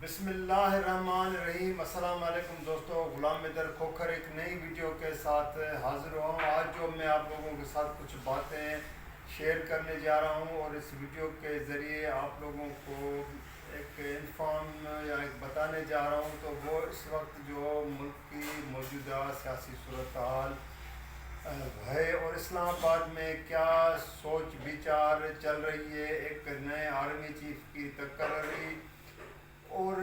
بسم اللہ الرحمن الرحیم۔ السلام علیکم دوستو، غلام در کھوکھر ایک نئی ویڈیو کے ساتھ حاضر ہوں۔ آج جو میں آپ لوگوں کے ساتھ کچھ باتیں شیئر کرنے جا رہا ہوں اور اس ویڈیو کے ذریعے آپ لوگوں کو ایک انفارم یا ایک بتانے جا رہا ہوں، تو وہ اس وقت جو ملک کی موجودہ سیاسی صورتحال ہے اور اسلام آباد میں کیا سوچ بچار چل رہی ہے، ایک نئے آرمی چیف کی تقرری اور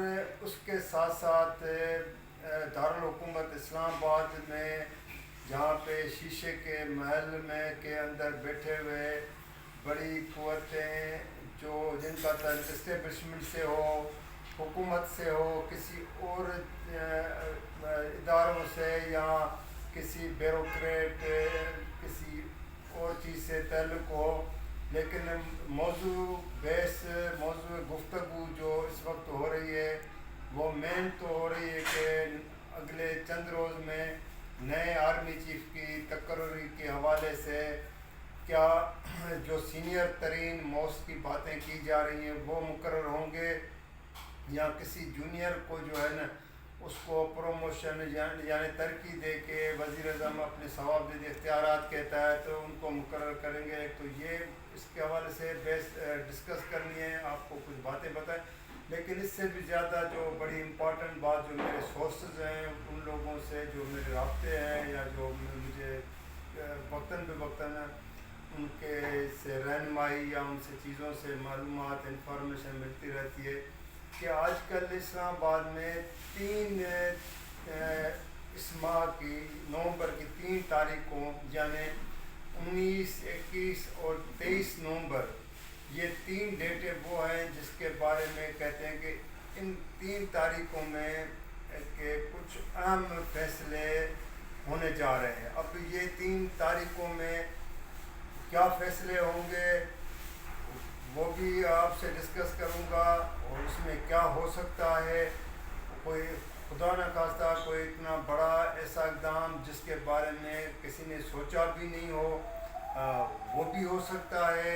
اس کے ساتھ ساتھ دارالحکومت اسلام آباد میں جہاں پہ شیشے کے محل میں کے اندر بیٹھے ہوئے بڑی قوتیں جو جن کا تعلق اسٹیبلشمنٹ سے ہو، حکومت سے ہو، کسی اور اداروں سے یا کسی بیوروکریٹ کسی اور چیز سے تعلق ہو، لیکن موضوع گفتگو جو اس وقت ہو رہی ہے وہ مین تو ہو رہی ہے کہ اگلے چند روز میں نئے آرمی چیف کی تقرری کے حوالے سے کیا جو سینئر ترین موسٹ کی باتیں کی جا رہی ہیں وہ مقرر ہوں گے یا کسی جونیئر کو جو ہے نا اس کو پروموشن یعنی ترقی دے کے وزیر اعظم اپنے ثوابدید اختیارات کے تحت ان کو مقرر کریں گے۔ ایک تو یہ اس کے حوالے سے ڈسکس کرنی ہے، آپ کو کچھ باتیں بتائیں، لیکن اس سے بھی زیادہ جو بڑی امپورٹنٹ بات جو میرے سورسز ہیں ان لوگوں سے جو میرے رابطے ہیں یا جو مجھے وقتاً بوقتاً ان کے سے رہنمائی یا ان سے چیزوں سے معلومات انفارمیشن ملتی رہتی ہے کہ آج کل اسلام آباد میں اس ماہ کی نومبر کی 3 تاریخوں یعنی 19، 21 اور 23 نومبر، یہ 3 ڈیٹیں وہ ہیں جس کے بارے میں کہتے ہیں کہ ان 3 تاریخوں میں کہ کچھ اہم فیصلے ہونے جا رہے ہیں۔ اب یہ 3 تاریخوں میں کیا فیصلے ہوں گے وہ بھی آپ سے ڈسکس کروں گا، اور اس میں کیا ہو سکتا ہے، کوئی خدا نہ خواستہ کوئی اتنا بڑا ایسا اقدام جس کے بارے میں کسی نے سوچا بھی نہیں ہو وہ بھی ہو سکتا ہے،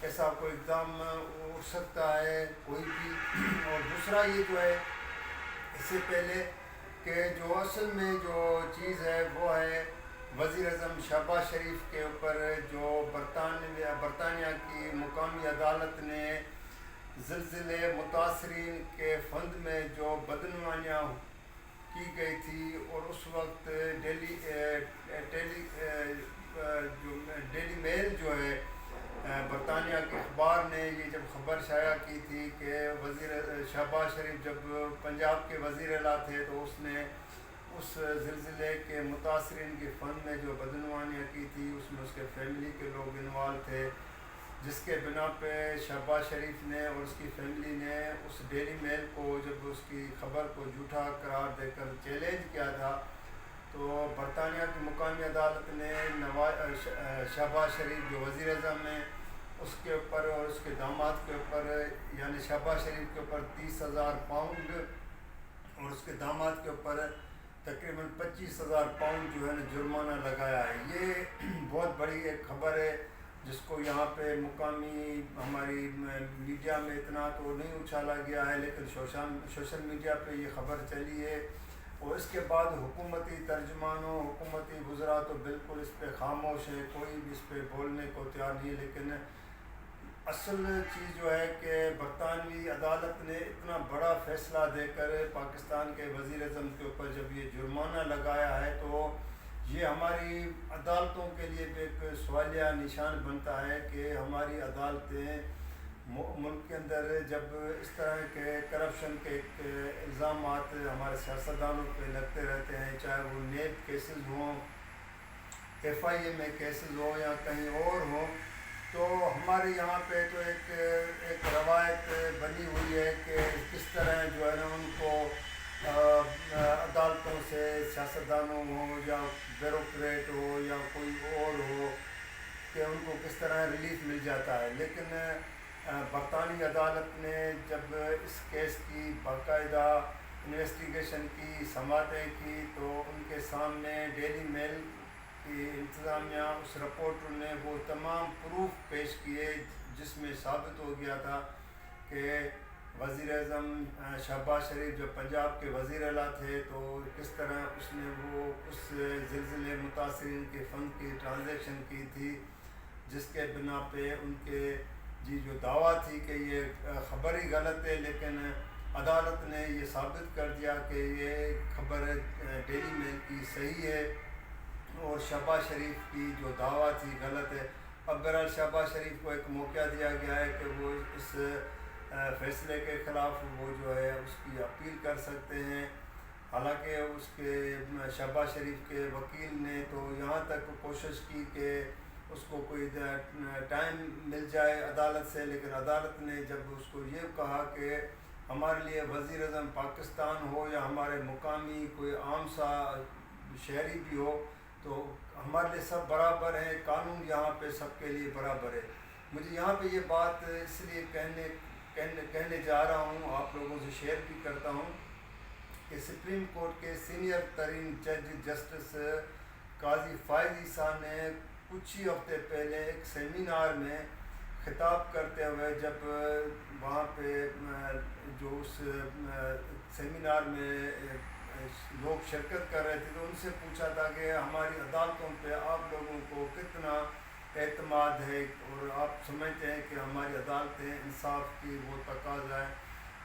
ایسا کوئی اقدام اٹھ سکتا ہے کوئی بھی۔ اور دوسرا یہ جو ہے اس سے پہلے کہ جو اصل میں جو چیز ہے وہ ہے وزیر اعظم شہباز شریف کے اوپر جو برطانیہ کی مقامی عدالت نے زلزلے متاثرین کے فنڈ میں جو بدعنوانیاں کی گئی تھی، اور اس وقت ڈیلی میل جو ہے برطانیہ کے اخبار نے یہ جب خبر شائع کی تھی کہ شہباز شریف جب پنجاب کے وزیر اعلیٰ تھے تو اس نے اس زلزلے کے متاثرین کے فنڈ میں جو بدعنوانیاں کی تھی اس میں اس کے فیملی کے لوگ انوالو تھے، جس کے بنا پہ شہباز شریف نے اور اس کی فیملی نے اس ڈیلی میل کو جب اس کی خبر کو جھوٹا قرار دے کر چیلنج کیا تھا، تو برطانیہ کی مقامی عدالت نے شہباز شریف جو وزیر اعظم ہیں اس کے اوپر اور اس کے داماد کے اوپر یعنی شہباز شریف کے اوپر 30,000 پاؤنڈ اور اس کے داماد کے اوپر تقریباً 25,000 پاؤنڈ جو ہے نا جرمانہ لگایا ہے۔ یہ بہت بڑی ایک خبر ہے جس کو یہاں پہ مقامی ہماری میڈیا میں اتنا تو نہیں اچھالا گیا ہے، لیکن سوشل میڈیا پہ یہ خبر چلی ہے، اور اس کے بعد حکومتی ترجمانوں حکومتی وزراء تو بالکل اس پہ خاموش ہے، کوئی بھی اس پہ بولنے کو تیار نہیں ہے۔ لیکن اصل چیز جو ہے کہ برطانوی عدالت نے اتنا بڑا فیصلہ دے کر پاکستان کے وزیر اعظم کے اوپر جب یہ جرمانہ لگایا ہے تو یہ ہماری عدالتوں کے لیے بھی ایک سوالیہ نشان بنتا ہے کہ ہماری عدالتیں ملک کے اندر جب اس طرح کے کرپشن کے الزامات ہمارے سیاستدانوں پہ لگتے رہتے ہیں، چاہے وہ نیب کیسز ہوں، FIA میں کیسز ہوں یا کہیں اور ہوں، تو ہمارے یہاں پہ تو ایک روایت بنی ہوئی ہے کہ کس طرح جو ہے نا ان کو عدالتوں سے سیاستدانوں ہو یا بیوروکریٹ ہو یا کوئی اور ہو کہ ان کو کس طرح ریلیف مل جاتا ہے۔ لیکن برطانوی عدالت نے جب اس کیس کی باقاعدہ انویسٹیگیشن کی، سماعتیں کی، تو ان کے سامنے ڈیلی میل کی انتظامیہ اس رپورٹر نے وہ تمام پروف پیش کیے جس میں ثابت ہو گیا تھا کہ وزیر اعظم شہباز شریف جب پنجاب کے وزیر اعلیٰ تھے تو کس طرح اس نے وہ اس زلزلے متاثرین کے فنڈ کی ٹرانزیکشن کی تھی، جس کے بنا پہ ان کے جو دعویٰ تھی کہ یہ خبر ہی غلط ہے، لیکن عدالت نے یہ ثابت کر دیا کہ یہ خبر ڈیلی میل کی صحیح ہے اور شہباز شریف کی جو دعویٰ تھی غلط ہے۔ اب بہرحال شہباز شریف کو ایک موقع دیا گیا ہے کہ وہ اس فیصلے کے خلاف وہ جو ہے اس کی اپیل کر سکتے ہیں، حالانکہ اس کے شہباز شریف کے وکیل نے تو یہاں تک کوشش کی کہ اس کو کوئی ٹائم مل جائے عدالت سے، لیکن عدالت نے جب اس کو یہ کہا کہ ہمارے لیے وزیر اعظم پاکستان ہو یا ہمارے مقامی کوئی عام سا شہری بھی ہو تو ہمارے لیے سب برابر ہیں، قانون یہاں پہ سب کے لیے برابر ہے۔ مجھے یہاں پہ یہ بات اس لیے کہنے جا رہا ہوں، آپ لوگوں سے شیئر بھی کرتا ہوں کہ سپریم کورٹ کے سینئر ترین جج جسٹس قاضی فائز عیسیٰ نے کچھ ہی ہفتے پہلے ایک سیمینار میں خطاب کرتے ہوئے، جب وہاں پہ جو اس سیمینار میں لوگ شرکت کر رہے تھے تو ان سے پوچھا تھا کہ ہماری عدالتوں پہ آپ لوگوں کو کتنا اعتماد ہے اور آپ سمجھتے ہیں کہ ہماری عدالتیں انصاف کی وہ تقاضائیں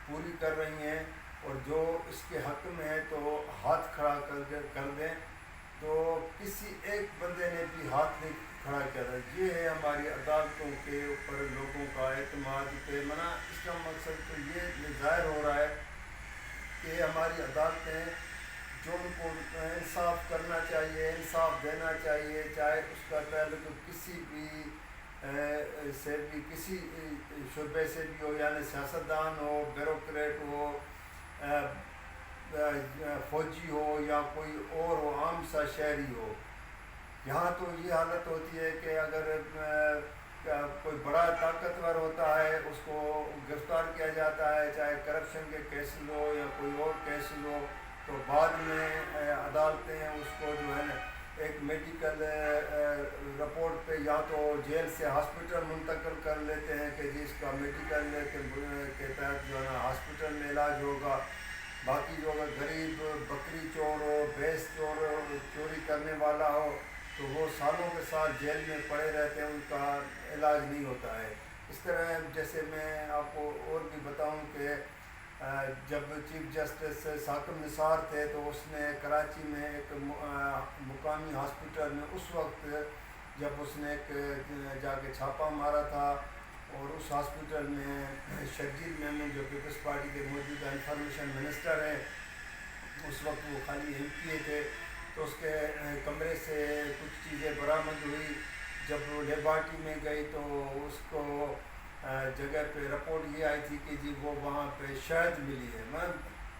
پوری کر رہی ہیں، اور جو اس کے حق میں ہے تو ہاتھ کھڑا کر دیں۔ تو کسی ایک بندے نے بھی ہاتھ نہیں کھڑا کیا تھا۔ یہ ہے ہماری عدالتوں کے اوپر لوگوں کا اعتماد کہ اس کا مقصد تو یہ ظاہر ہو رہا ہے کہ ہماری عدالتیں جو ان کو انصاف کرنا چاہیے، انصاف دینا چاہیے، چاہے اس کا تعلق کسی بھی سے بھی کسی شعبے سے بھی ہو، یعنی سیاستدان ہو، بیوروکریٹ ہو، فوجی ہو یا کوئی اور ہو، عام سا شہری ہو۔ یہاں تو یہ حالت ہوتی ہے کہ اگر کوئی بڑا طاقتور ہوتا ہے اس کو گرفتار کیا جاتا ہے، چاہے کرپشن کے کیسز ہو یا کوئی اور کیسز ہو، تو بعد میں عدالتیں اس کو جو ہے نا ایک میڈیکل رپورٹ پہ یا تو جیل سے ہاسپٹل منتقل کر لیتے ہیں کہ جس کا میڈیکل کے تحت جو ہے نا ہاسپٹل میں علاج ہوگا، باقی جو اگر غریب بکری چور ہو، بھینس چوری کرنے والا ہو تو وہ سالوں کے ساتھ جیل میں پڑے رہتے ہیں، ان کا علاج نہیں ہوتا ہے۔ اس طرح جیسے میں آپ کو اور بھی بتاؤں کہ جب چیف جسٹس ثاقب نثار تھے تو اس نے کراچی میں ایک مقامی ہاسپٹل میں اس وقت جب اس نے ایک جا کے چھاپہ مارا تھا، اور اس ہاسپٹل میں شرجیل میمن جو پیپلز پارٹی کے موجودہ انفارمیشن منسٹر ہیں، اس وقت وہ خالی MP تھے، تو اس کے کمرے سے کچھ چیزیں برآمد ہوئی۔ جب وہ لیبارٹری میں گئی تو اس کو جگہ پہ رپورٹ یہ آئی تھی کہ جی وہ وہاں پہ شہد ملی ہے۔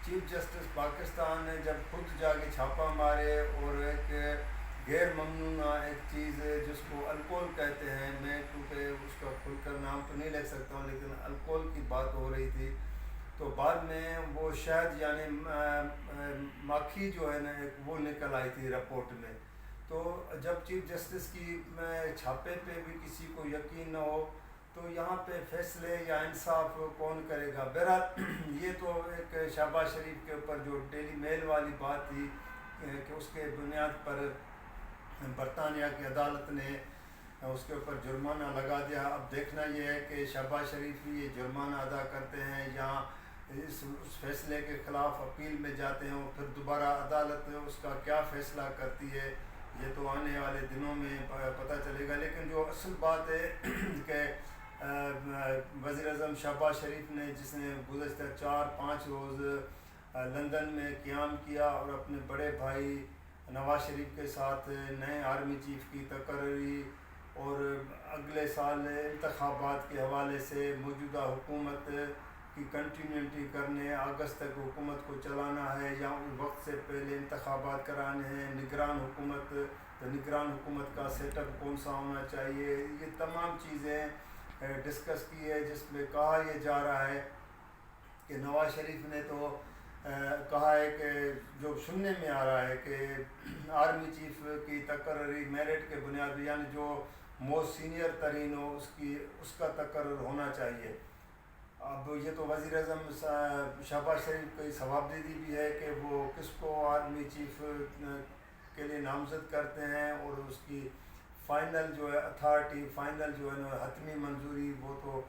چیف جسٹس پاکستان نے جب خود جا کے چھاپہ مارے اور ایک غیر ممنوعہ ایک چیز جس کو الکوہل کہتے ہیں، میں کیونکہ اس کا کھل کر نام تو نہیں لکھ سکتا ہوں لیکن الکوہل کی بات ہو رہی تھی، تو بعد میں وہ شہد یعنی مکھی جو ہے نا وہ نکل آئی تھی رپورٹ میں۔ تو جب چیف جسٹس کی چھاپے پہ بھی کسی کو یقین نہ ہو تو یہاں پہ فیصلے یا انصاف کون کرے گا؟ بہرحال یہ تو ایک شہباز شریف کے اوپر جو ڈیلی میل والی بات تھی کہ اس کے بنیاد پر برطانیہ کی عدالت نے اس کے اوپر جرمانہ لگا دیا۔ اب دیکھنا یہ ہے کہ شہباز شریف بھی یہ جرمانہ ادا کرتے ہیں یا اس فیصلے کے خلاف اپیل میں جاتے ہیں اور پھر دوبارہ عدالت اس کا کیا فیصلہ کرتی ہے، یہ تو آنے والے دنوں میں پتہ چلے گا۔ لیکن جو اصل بات ہے کہ وزیر اعظم شہباز شریف نے جس نے گزشتہ 4-5 روز لندن میں قیام کیا اور اپنے بڑے بھائی نواز شریف کے ساتھ نئے آرمی چیف کی تقرری اور اگلے سال انتخابات کے حوالے سے موجودہ حکومت کی کنٹینیوٹی کرنے، اگست تک حکومت کو چلانا ہے یا ان وقت سے پہلے انتخابات کرانے ہیں، نگران حکومت، تو نگران حکومت کا سیٹ اپ کون سا ہونا چاہیے، یہ تمام چیزیں ڈسکس کی ہے، جس میں کہا یہ جا رہا ہے کہ نواز شریف نے تو کہا ہے کہ جو سننے میں آ رہا ہے کہ آرمی چیف کی تقرری میرٹ کے بنیاد پر، یعنی جو موسٹ سینئر ترین ہو اس کا تقرر ہونا چاہیے۔ اب یہ تو وزیر اعظم شہباز شریف کی ثوابدیدی بھی ہے کہ وہ کس کو آرمی چیف کے لیے نامزد کرتے ہیں، اور اس کی فائنل جو ہے اتھارٹی، فائنل جو ہے نا حتمی منظوری وہ تو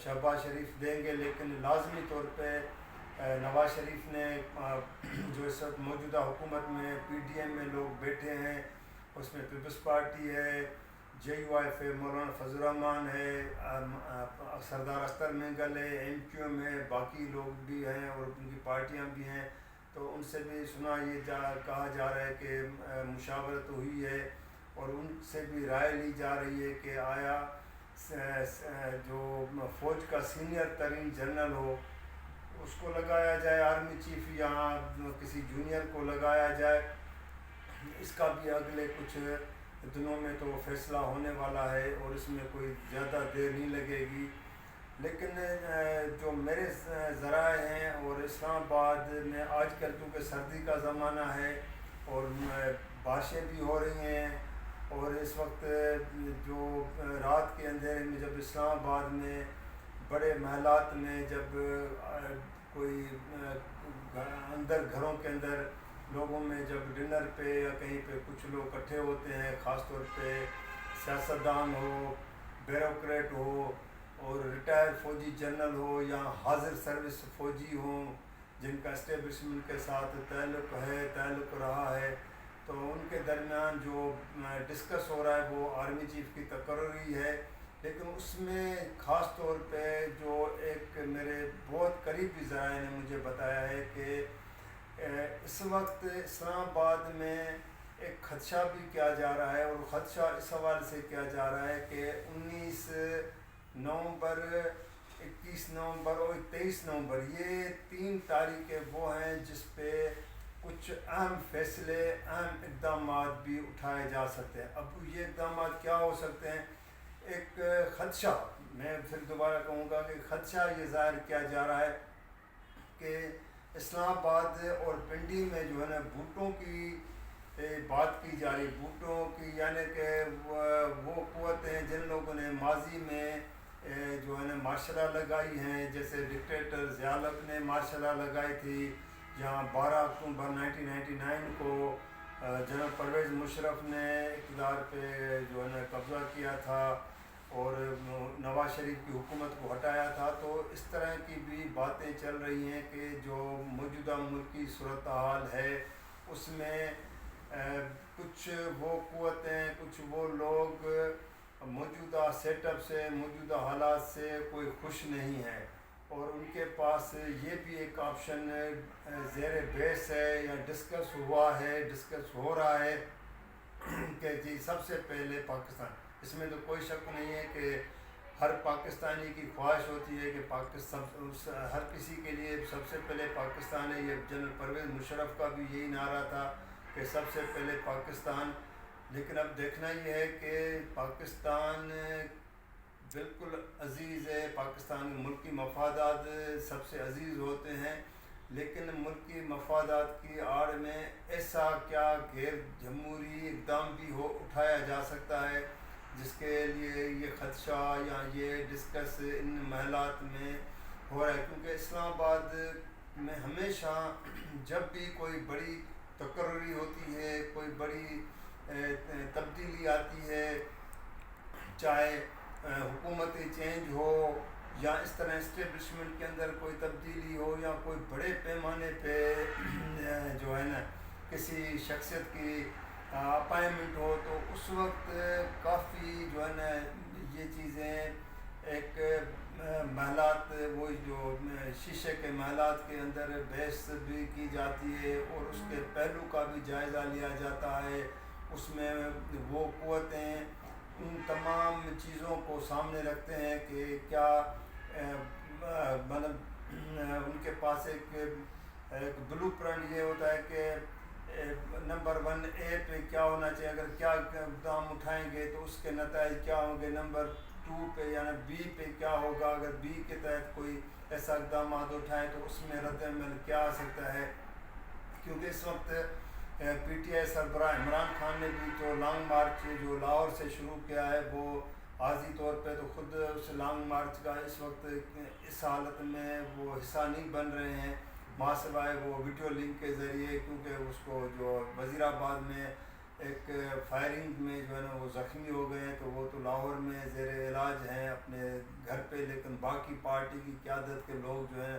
شہباز شریف دیں گے، لیکن لازمی طور پہ نواز شریف نے جو اس وقت موجودہ حکومت میں پی ڈی ایم میں لوگ بیٹھے ہیں، اس میں پیپلز پارٹی ہے، جے یو ایف ہے، مولانا فضل الرحمان ہے، سردار اختر مینگل ہے، ایم کیو ایم ہے، باقی لوگ بھی ہیں اور ان کی پارٹیاں بھی ہیں، تو ان سے بھی سنا یہ کہا جا رہا ہے کہ مشاورت ہوئی ہے اور ان سے بھی رائے لی جا رہی ہے کہ آیا جو فوج کا سینئر ترین جنرل ہو اس کو لگایا جائے آرمی چیف، یا کسی جونیئر کو لگایا جائے۔ اس کا بھی اگلے کچھ دنوں میں تو فیصلہ ہونے والا ہے اور اس میں کوئی زیادہ دیر نہیں لگے گی، لیکن جو میرے ذرائع ہیں اور اسلام آباد میں آج کل کیونکہ سردی کا زمانہ ہے اور بارشیں بھی ہو رہی ہیں، اور اس وقت جو رات کے اندھیرے میں جب اسلام آباد میں بڑے محلات میں جب کوئی اندر گھروں کے اندر لوگوں میں جب ڈنر پہ یا کہیں پہ کچھ لوگ اکٹھے ہوتے ہیں، خاص طور پہ سیاستدان ہو، بیوروکریٹ ہو، اور ریٹائر فوجی جنرل ہو یا حاضر سروس فوجی ہوں جن کا اسٹیبلشمنٹ کے ساتھ تعلق رہا ہے، تو ان کے درمیان جو ڈسکس ہو رہا ہے وہ آرمی چیف کی تقرری ہے، لیکن اس میں خاص طور پہ جو ایک میرے بہت قریبی ذرائع نے مجھے بتایا ہے کہ اس وقت اسلام آباد میں ایک خدشہ بھی کیا جا رہا ہے، اور خدشہ اس حوالے سے کیا جا رہا ہے کہ 19 نومبر، 21 نومبر اور 23 نومبر یہ 3 تاریخیں وہ ہیں جس پہ کچھ اہم فیصلے، اہم اقدامات بھی اٹھائے جا سکتے ہیں۔ اب یہ اقدامات کیا ہو سکتے ہیں؟ ایک خدشہ، میں پھر دوبارہ کہوں گا کہ خدشہ یہ ظاہر کیا جا رہا ہے کہ اسلام آباد اور پنڈی میں جو ہے نا بھوٹوں کی بات کی جا رہی، بھوٹوں کی، یعنی کہ وہ قوتیں جن لوگوں نے ماضی میں جو ہے نا مارشل لا لگائی ہیں، جیسے ڈکٹیٹر ضیاء الحق نے مارشل لا لگائی تھی، جہاں 12 اکتوبر 1999 کو جنرل پرویز مشرف نے اقتدار پہ جو ہے نا قبضہ کیا تھا اور نواز شریف کی حکومت کو ہٹایا تھا، تو اس طرح کی بھی باتیں چل رہی ہیں کہ جو موجودہ ملکی صورتحال ہے اس میں کچھ وہ قوتیں، کچھ وہ لوگ موجودہ سیٹ اپ سے، موجودہ حالات سے کوئی خوش نہیں ہے، اور ان کے پاس یہ بھی ایک آپشن زیر بحث ہے یا ڈسکس ہوا ہے، ڈسکس ہو رہا ہے کہ جی سب سے پہلے پاکستان، اس میں تو کوئی شک نہیں ہے کہ ہر پاکستانی کی خواہش ہوتی ہے کہ ہر کسی کے لیے سب سے پہلے پاکستان ہے، یہ جنرل پرویز مشرف کا بھی یہی نعرہ تھا کہ سب سے پہلے پاکستان، لیکن اب دیکھنا یہ ہے کہ پاکستان بالکل عزیز ہے، پاکستان ملکی مفادات سب سے عزیز ہوتے ہیں، لیکن ملکی مفادات کی آڑ میں ایسا کیا غیر جمہوری اقدام بھی اٹھایا جا سکتا ہے جس کے لیے یہ خدشہ یا یہ ڈسکس ان محلات میں ہو رہا ہے، کیونکہ اسلام آباد میں ہمیشہ جب بھی کوئی بڑی تقرری ہوتی ہے، کوئی بڑی تبدیلی آتی ہے، چاہے حکومتی چینج ہو یا اس طرح اسٹیبلشمنٹ کے اندر کوئی تبدیلی ہو یا کوئی بڑے پیمانے پہ جو ہے نا کسی شخصیت کی اپائنمنٹ ہو، تو اس وقت کافی جو ہے نا یہ چیزیں ایک محلات، وہ جو شیشے کے محلات کے اندر بحث بھی کی جاتی ہے اور اس کے پہلو کا بھی جائزہ لیا جاتا ہے، اس میں وہ قوتیں ان تمام چیزوں کو سامنے رکھتے ہیں کہ کیا مطلب ان کے پاس ایک بلو پرنٹ یہ ہوتا ہے کہ نمبر 1 پہ کیا ہونا چاہیے، اگر کیا اقدام اٹھائیں گے تو اس کے نتائج کیا ہوں گے، نمبر 2 پہ یعنی بی پہ کیا ہوگا، اگر بی کے تحت کوئی ایسا اقدامات اٹھائیں تو اس میں رد عمل کیا آ سکتا ہے، کیونکہ اس وقت پی ٹی آئی سربراہ عمران خان نے بھی جو لانگ مارچ جو لاہور سے شروع کیا ہے وہ عارضی طور پہ تو خود اس لانگ مارچ کا اس وقت اس حالت میں وہ حصہ نہیں بن رہے ہیں، ماں سوائے وہ ویڈیو لنک کے ذریعے، کیونکہ اس کو جو وزیر آباد میں ایک فائرنگ میں جو ہے نا وہ زخمی ہو گئے ہیں، تو وہ تو لاہور میں زیر علاج ہیں اپنے گھر پہ، لیکن باقی پارٹی کی قیادت کے لوگ جو ہیں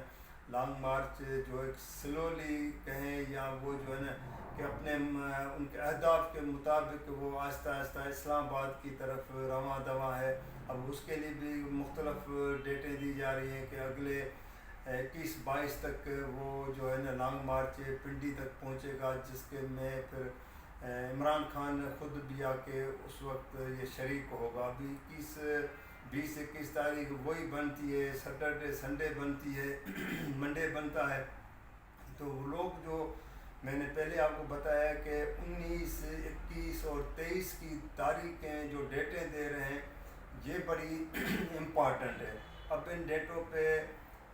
لانگ مارچ جو ایک سلولی کہیں یا وہ جو ہے نا کہ اپنے ان کے اہداف کے مطابق وہ آہستہ آہستہ اسلام آباد کی طرف رواں دواں ہے۔ اب اس کے لیے بھی مختلف ڈیٹیں دی جا رہی ہیں کہ اگلے 21-22 تک وہ جو ہے نا لانگ مارچ پنڈی تک پہنچے گا، جس کے میں پھر عمران خان خود بھی آ کے اس وقت یہ شریک ہوگا۔ ابھی 20-21 تاریخ وہی بنتی ہے، سیٹرڈے سنڈے بنتی ہے، منڈے بنتا ہے، تو وہ لوگ جو میں نے پہلے آپ کو بتایا کہ 19، 21 اور 23 کی تاریخیں جو ڈیٹیں دے رہے ہیں یہ بڑی امپارٹنٹ ہے۔ اب ان ڈیٹوں پہ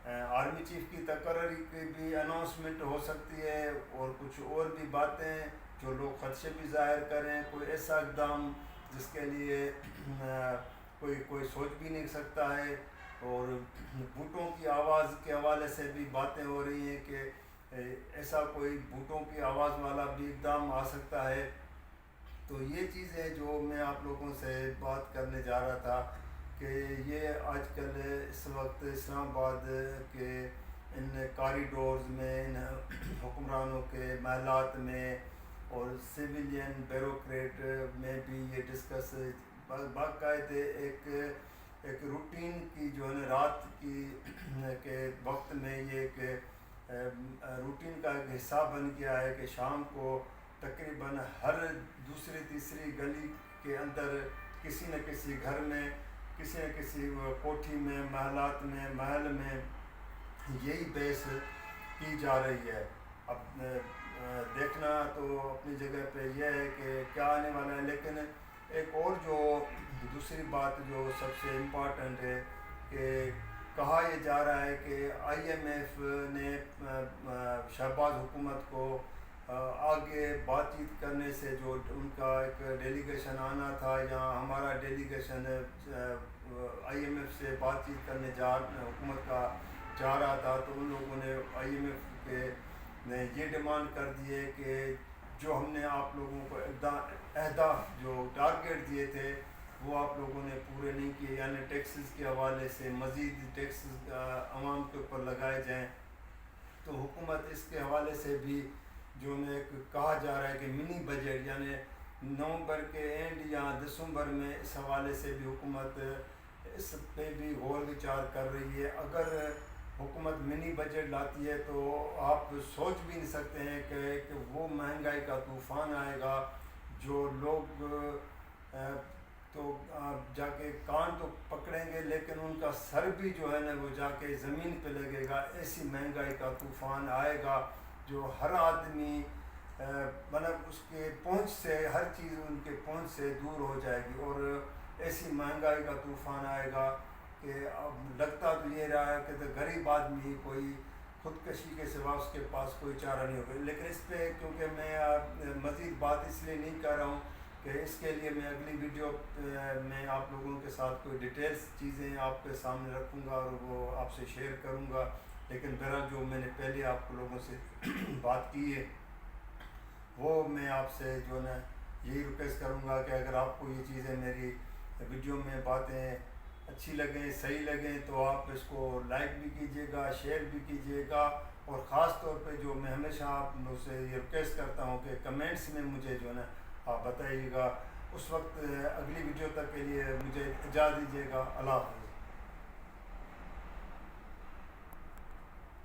آرمی چیف کی تقرری کی بھی اناؤنسمنٹ ہو سکتی ہے، اور کچھ اور بھی باتیں جو لوگ خدشے بھی ظاہر کریں، کوئی ایسا اقدام جس کے لیے کوئی سوچ بھی نہیں سکتا ہے، اور بھوٹوں کی آواز کے حوالے سے بھی باتیں ہو رہی ہیں کہ ایسا کوئی بھوٹوں کی آواز والا بھی اقدام آ سکتا ہے۔ تو یہ چیزیں جو میں آپ لوگوں سے بات کرنے جا رہا تھا کہ یہ آج کل اس وقت اسلام آباد کے ان کاریڈورز میں، ان حکمرانوں کے محلات میں اور سویلین بیوروکریٹ میں بھی یہ ڈسکس باقاعدے ایک روٹین کی جو ہے نا رات کی کے وقت میں یہ ایک روٹین کا ایک حصہ بن گیا ہے کہ شام کو تقریباً ہر دوسری تیسری گلی کے اندر کسی نہ کسی گھر میں، کسی نہ کسی کوٹھی میں، محلات میں، محل میں یہی بحث کی جا رہی ہے۔ اب دیکھنا تو اپنی جگہ پہ یہ ہے کہ کیا آنے والا ہے، لیکن ایک اور جو دوسری بات جو سب سے امپارٹنٹ ہے کہ کہا یہ جا رہا ہے کہ آئی ایم ایف نے شہباز حکومت کو آگے بات چیت کرنے سے، جو ان کا ایک ڈیلیگیشن آنا تھا یا ہمارا ڈیلیگیشن آئی ایم ایف سے بات چیت کرنے حکومت کا جا رہا تھا، تو ان لوگوں نے آئی ایم ایف کے نے یہ ڈیمانڈ کر دیے کہ جو ہم نے آپ لوگوں کو اہداف جو ٹارگیٹ دیے تھے وہ آپ لوگوں نے پورے نہیں کیے، یعنی ٹیکسز کے حوالے سے مزید ٹیکسز عوام کے اوپر لگائے جائیں۔ تو حکومت اس کے حوالے سے بھی جو میں کہا جا رہا ہے کہ منی بجٹ، یعنی نومبر کے اینڈ یا دسمبر میں اس حوالے سے بھی حکومت اس پہ بھی غور وچار کر رہی ہے۔ اگر حکومت منی بجٹ لاتی ہے تو آپ سوچ بھی نہیں سکتے ہیں کہ وہ مہنگائی کا طوفان آئے گا، جو لوگ تو جا کے کان تو پکڑیں گے لیکن ان کا سر بھی جو ہے نا وہ جا کے زمین پہ لگے گا۔ ایسی مہنگائی کا طوفان آئے گا جو ہر آدمی مطلب اس کے پہنچ سے، ہر چیز ان کے پہنچ سے دور ہو جائے گی، اور ایسی مہنگائی کا طوفان آئے گا کہ اب لگتا تو یہ رہا ہے کہ غریب آدمی کوئی خودکشی کے سوا اس کے پاس کوئی چارہ نہیں ہوگا۔ لیکن اس پہ کیونکہ میں مزید بات اس لیے نہیں کر رہا ہوں کہ اس کے لیے میں اگلی ویڈیو میں آپ لوگوں کے ساتھ کوئی ڈیٹیلز چیزیں آپ کے سامنے رکھوں گا اور وہ آپ سے شیئر کروں گا، لیکن بہرحال جو میں نے پہلے آپ لوگوں سے بات کی ہے وہ میں آپ سے جو نا یہی ریکویسٹ کروں گا کہ اگر آپ کو یہ چیزیں میری ویڈیو میں باتیں اچھی لگیں، صحیح لگیں، تو آپ اس کو لائک بھی کیجیے گا، شیئر بھی کیجیے گا، اور خاص طور پہ جو میں ہمیشہ آپ لوگوں سے یہ ریکویسٹ کرتا ہوں کہ کمنٹس میں مجھے جو ہے نا آپ بتائیے گا۔ اس وقت اگلی ویڈیو تک کے لیے مجھے اجازت دیجیے گا۔ اللہ حافظ۔